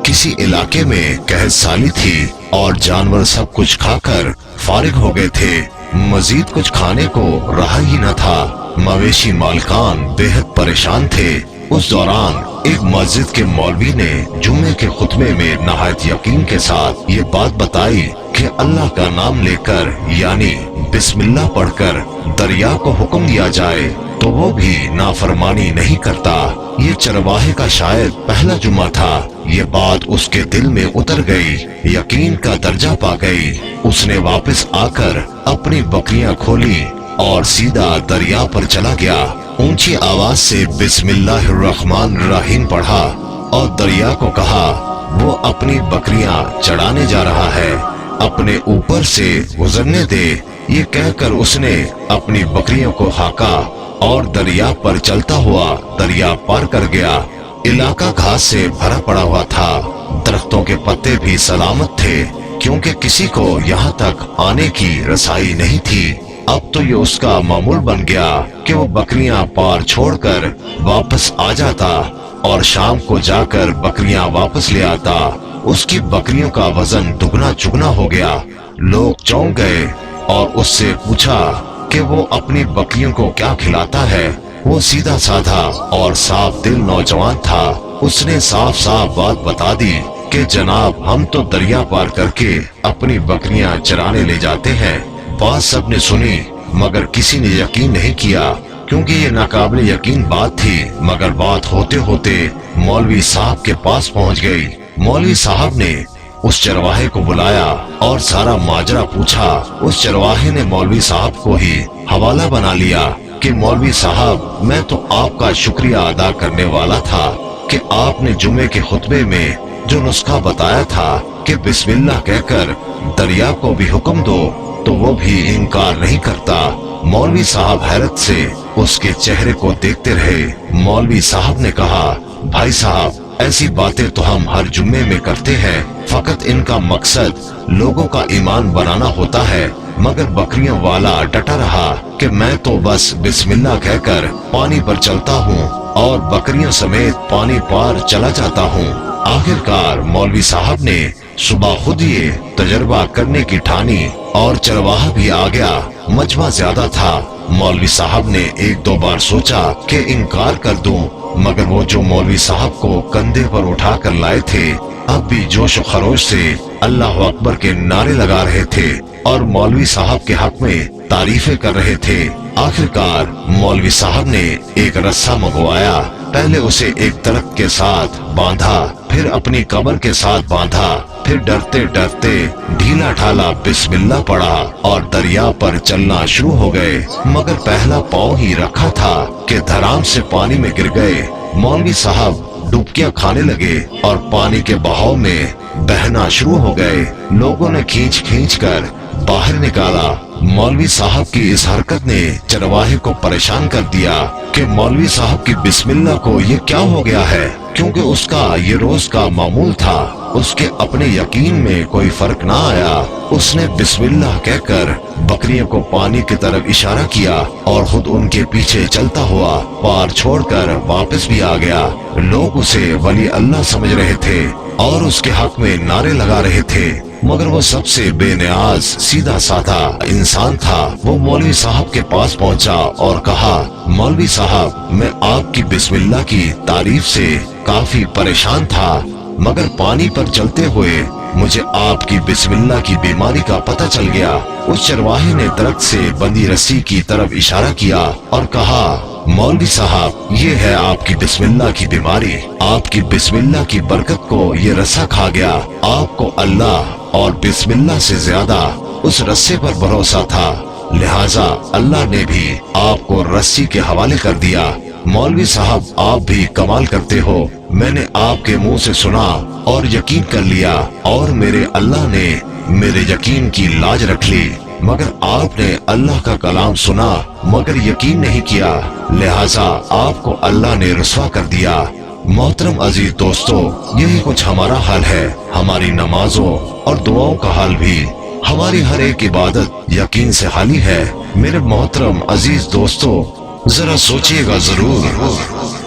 किसी इलाके में कहत साली थी और जानवर सब कुछ खाकर फारिग हो गए थे। मजीद कुछ खाने को रहा ही न था। मवेशी मालकान बेहद परेशान थे। उस दौरान एक मस्जिद के मौलवी ने जुम्मे के खुतबे में नहायत यकीन के साथ ये बात बताई कि अल्लाह का नाम लेकर यानी बिस्मिल्लाह पढ़कर दरिया को हुक्म दिया जाए तो वो भी नाफरमानी नहीं करता। ये चरवाहे का शायद पहला जुम्मा था। ये बात उसके दिल में उतर गई, यकीन का दर्जा पा गई। उसने वापस आकर अपनी बकरियां खोली और सीधा दरिया पर चला गया। ऊंची आवाज से बिस्मिल्लाहिर्रहमानिर्रहीम पढ़ा और दरिया को कहा वो अपनी बकरियां चढ़ाने जा रहा है, अपने ऊपर से गुजरने दे। ये कहकर उसने अपनी बकरियों को हाका और दरिया पर चलता हुआ दरिया पार कर गया। इलाका घास से भरा पड़ा हुआ था। दरख्तों के पत्ते भी सलामत थे क्योंकि किसी को यहाँ तक आने की रसाई नहीं थी। अब तो ये उसका मामूल बन गया कि वो बकरियां पार छोड़कर वापस आ जाता और शाम को जाकर बकरियां वापस ले आता। उसकी बकरियों का वजन दुगना चुगना हो गया। लोग चौंक गए और उससे पूछा कि वो अपनी बकरियों को क्या खिलाता है। वो सीधा साधा और साफ दिल नौजवान था। उसने साफ साफ बात बता दी कि जनाब हम तो दरिया पार करके अपनी बकरियां चराने ले जाते हैं। बात सबने सुनी मगर किसी ने यकीन नहीं किया क्योंकि ये नाकाबिल यकीन बात थी। मगर बात होते होते मौलवी साहब के पास पहुंच गई। मौलवी साहब ने उस चरवाहे को बुलाया और सारा माजरा पूछा। उस चरवाहे ने मौलवी साहब को ही हवाला बना लिया कि मौलवी साहब मैं तो आपका शुक्रिया अदा करने वाला था कि आपने जुमे के खुतबे में जो नुस्खा बताया था कि बिस्मिल्लाह कहकर दरिया को भी हुक्म दो तो वो भी इनकार नहीं करता। मौलवी साहब हैरत से उसके चेहरे को देखते रहे। मौलवी साहब ने कहा भाई साहब ऐसी बातें तो हम हर जुम्मे में करते हैं, फकत इनका मकसद लोगों का ईमान बनाना होता है। मगर बकरियों वाला डटा रहा कि मैं तो बस बिस्मिल्लाह कहकर पानी पर चलता हूँ और बकरियों समेत पानी पार चला जाता हूँ। आखिरकार मौलवी साहब ने सुबह खुद ये तजर्बा करने की ठानी और चरवाहा भी आ गया। मजमा ज्यादा था। मौलवी साहब ने एक दो बार सोचा कि इनकार कर दूं, मगर वो जो मौलवी साहब को कंधे पर उठा कर लाए थे अब भी जोश खरोश से अल्लाह अकबर के नारे लगा रहे थे और मौलवी साहब के हक में तारीफें कर रहे थे। आखिरकार मौलवी साहब ने एक रस्सा मंगवाया। पहले उसे एक दरख्त के साथ बांधा, फिर अपनी कमर के साथ बांधा, फिर डरते डरते ढीला ढाला बिस्मिल्लाह पढ़ा और दरिया पर चलना शुरू हो गए। मगर पहला पाँव ही रखा था कि धड़ाम से पानी में गिर गए। मौलवी साहब डुबकियां खाने लगे और पानी के बहाव में बहना शुरू हो गए। लोगों ने खींच खींच कर बाहर निकाला। मौलवी साहब की इस हरकत ने चरवाहे को परेशान कर दिया कि मौलवी साहब की बिस्मिल्लाह को ये क्या हो गया है, क्योंकि उसका ये रोज का मामूल था। उसके अपने यकीन में कोई फर्क ना आया। उसने बिस्मिल्लाह कहकर बकरियों को पानी की तरफ इशारा किया और खुद उनके पीछे चलता हुआ पार छोड़कर वापस भी आ गया। लोग उसे वली अल्लाह समझ रहे थे और उसके हक में नारे लगा रहे थे, मगर वो सबसे बेनियाज सीधा साधा इंसान था। वो मौलवी साहब के पास पहुंचा और कहा मौलवी साहब मैं आपकी बिस्मिल्लाह की तारीफ से काफी परेशान था, मगर पानी पर चलते हुए मुझे आपकी बिस्मिल्लाह की बीमारी का पता चल गया। उस चरवाहे ने दरख्त से बंधी रस्सी की तरफ इशारा किया और कहा मौलवी साहब ये है आपकी बिस्मिल्लाह की बीमारी। आपकी बिस्मिल्लाह की बरकत को ये रस्सा खा गया। आपको अल्लाह और बिस्मिल्लाह से ज्यादा उस रस्से पर भरोसा था, लिहाजा अल्लाह ने भी आपको रस्सी के हवाले कर दिया। मौलवी साहब आप भी कमाल करते हो। मैंने आपके मुंह से सुना और यकीन कर लिया और मेरे अल्लाह ने मेरे यकीन की लाज रख ली, मगर आपने अल्लाह का कलाम सुना मगर यकीन नहीं किया, लिहाजा आपको अल्लाह ने रुसवा कर दिया। मोहतरम अजीज दोस्तों, यही कुछ हमारा हाल है। हमारी नमाजों और दुआओं का हाल भी, हमारी हर एक इबादत यकीन से खाली है। मेरे मोहतरम अजीज दोस्तों, ذرا سوچیے گا ضرور